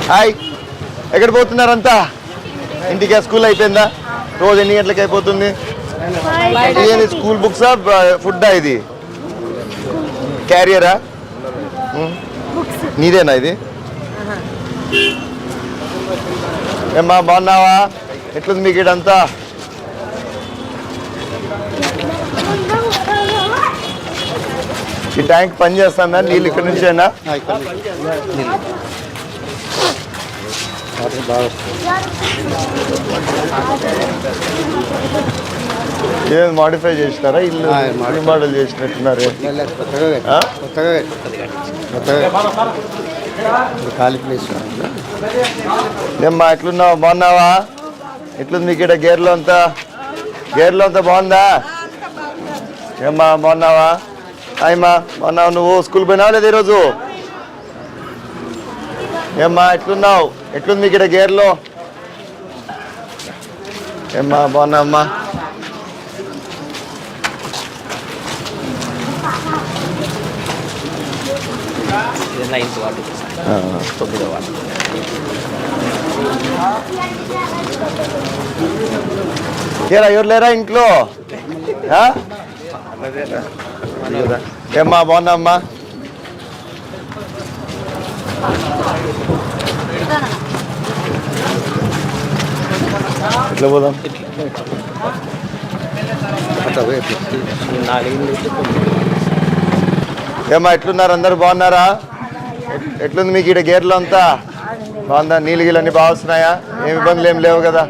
Hi, ఎక్కడ పోతున్నారంతా? ఇంటికి school అయిపోయిందా? రోజు ఎన్ని గంటలకి అయిపోతుంది? స్కూల్ బుక్సా ఫుడ్డా? ఇది క్యారియరా? నీదేనా ఇది? ఏమ్మా బాగున్నావా? ఎట్లుంది మీకు ఇడంతా? ఈ ట్యాంక్ పని చేస్తుందా? నీళ్ళు ఇక్కడ నుంచేనా? ఏం మాడిఫై చేసినారా? ఇల్లు మోడల్ చేసినట్టున్నారు. ఏమ్మా ఎట్లున్నావా? బాగున్నావా? ఎట్లుంది మీకు ఇక్కడ గేర్లో అంతా? బాగుందా? ఏమ్మా బాగున్నావా? హాయ్మా బాగున్నావు? నువ్వు స్కూల్ పోయినావా లేదా ఈరోజు? ఏమ్మా ఎట్లున్నావు? ఎట్లుంది ఇక్కడ గేర్లో? ఏమ్మా బాగున్నావమ్మా? ఏరా ఎవరు లేరా ఇంట్లో? ఏమ్మా బాగున్నామ్మా? ఎట్లా పోదాం? ఏమ్మా ఎట్లున్నారు? అందరు బాగున్నారా? ఎట్లుంది మీకు ఇక్కడ గేర్లో అంతా? బాగుందా? నీళ్ళు గీళ్ళు అన్నీ బాగా వస్తున్నాయా? ఏమి ఇబ్బందులు ఏమి లేవు కదా?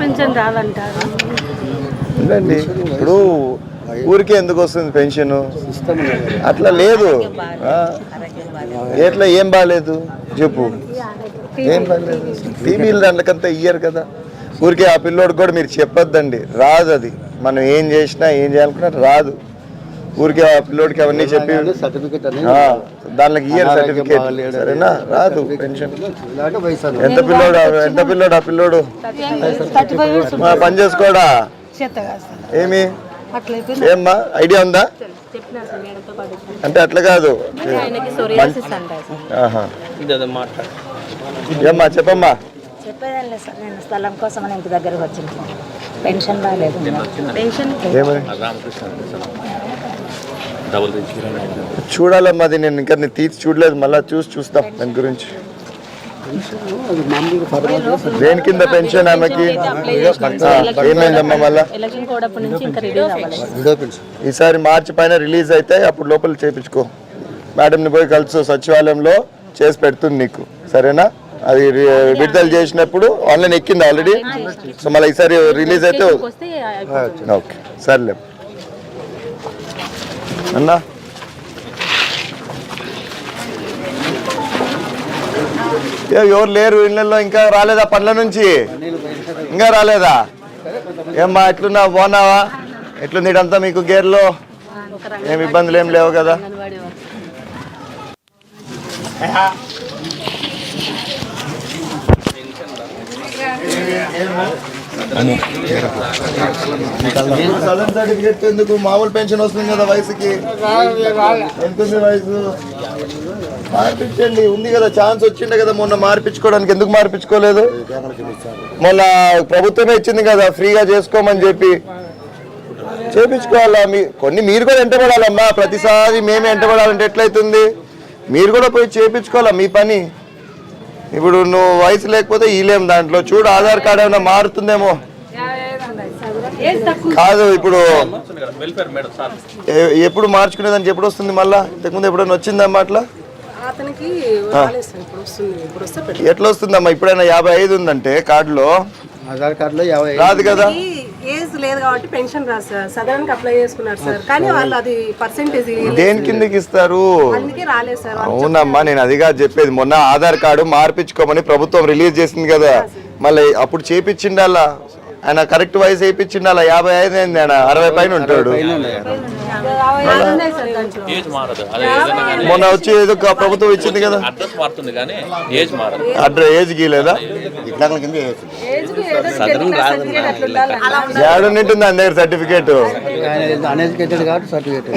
పెన్షన్ రాదంటారు. ఇప్పుడు ఊరికే ఎందుకు వస్తుంది పెన్షన్? అట్లా లేదు. ఎట్లా ఏం బాగాలేదు చెప్పు? ఏం బాగాలేదు? టీవీలు దాంట్లోకంతా ఇయ్యరు కదా. ఊరికే ఆ పిల్లోడికి కూడా మీరు చెప్పొద్దండి, రాదు అది. మనం ఏం చేసినా ఏం చేయాలనుకున్నా రాదు. ఊరికే ఆ పిల్లోడికి అవన్నీ చెప్పి దాంట్లోకి ఇయ్యరు సర్టిఫికేట్, సరేనా? రాదు పెన్షన్. ఎంత పిల్లోడు ఆ పిల్లోడు? పని చేసుకోడా? ఏమి ఏమ్మా ఐడియా ఉందా? అంటే అట్లా కాదు. ఏమ్మా చెప్పమ్మా. చెప్పేదాన్ని సార్, నేను స్థలం కోసం ఇంటి దగ్గరకు వచ్చింది. పెన్షన్ రాలేదు. చూడాలమ్మా అది. నేను ఇంకా తీసి చూడలేదు, మళ్ళీ చూస్తాం దాని గురించి. దేని కింద పెన్షన్ ఆమెకి? ఏమైందమ్మా మళ్ళా? ఈసారి మార్చి పైన రిలీజ్ అయితే అప్పుడు లోపల చేయించుకో. మేడంని పోయి కలుసు, సచివాలయంలో చేసి పెడుతుంది నీకు, సరేనా? అది విడుదల చేసినప్పుడు ఆన్లైన్ ఎక్కింది ఆల్రెడీ. సో మళ్ళీ ఈసారి రిలీజ్ అయితే ఓకే, సర్లే అన్నా. ఎవరు లేరు ఇళ్ళల్లో? ఇంకా రాలేదా పనుల నుంచి? ఇంకా రాలేదా? ఏమ్మా ఎట్లున్నావు? బాగున్నావా? ఎట్లుంది ఇదంతా మీకు గేర్లో? ఏమి ఇబ్బందులు ఏం లేవు కదా? సర్టిఫికెట్ ఎందుకు? మామూలు పెన్షన్ వస్తుంది కదా వయసుకి. ఎంతుంది వయసు? మార్పించండి, ఉంది కదా, ఛాన్స్ వచ్చిండే కదా మొన్న మార్పించుకోవడానికి. ఎందుకు మార్పించుకోలేదు? మొన్న ప్రభుత్వమే ఇచ్చింది కదా ఫ్రీగా చేసుకోమని చెప్పి. చేపించుకోవాలా? కొన్ని మీరు కూడా వెంటబడాలమ్మా. ప్రతిసారి మేమే వెంటబడాలంటే ఎట్లయితుంది? మీరు కూడా పోయి చేపించుకోవాలా మీ పని. ఇప్పుడు నువ్వు వయసు లేకపోతే ఈలేం దాంట్లో. చూడు ఆధార్ కార్డు ఏమైనా మారుతుందేమో. కాదు ఇప్పుడు ఎప్పుడు మార్చుకునేదానికి ఎప్పుడు వస్తుంది మళ్ళా? ఇంతకుముందు ఎప్పుడైనా వచ్చిందమ్మా అట్లా? ఎట్లా వస్తుందమ్మా? ఇప్పుడైనా 55 ఉందంటే కార్డులో, ఆధార్ కార్డులో రాదు కదా. ఏజ్ లేదు కాబట్టి పెన్షన్ రాదు సార్. సదరానికి అప్లై చేసుకున్నారు సార్, కానీ వాళ్ళు అది పర్సెంటేజ్ దేని కిందకి ఇస్తారు? అందుకే రాలేదు సార్. అవునమ్మా, నేను అదిగా చెప్పేది. మొన్న ఆధార్ కార్డు మార్పించుకోమని ప్రభుత్వం రిలీజ్ చేసింది కదా, మళ్ళీ అప్పుడు చేపించిండాలా. ఆయన కరెక్ట్ వయసు వేయించిండు, అలా 55 అయింది, ఆయన 60 పైన ఉంటాడు. ఏజ్ మారదు, అదే ఏదైనా కానీ మొన్న వచ్చి ఏదో ఒక ప్రభుత్వం ఇచ్చింది కదా, అడ్రస్ మారుతుంది కానీ ఏజ్ మారదు. ఏజ్ గీలేదా? చదువు రాదు ఏడు నింటుంది ఆయన దగ్గర సర్టిఫికేట్. అన్ఎడ్యుకేటెడ్ కాబట్టి సర్టిఫికేట్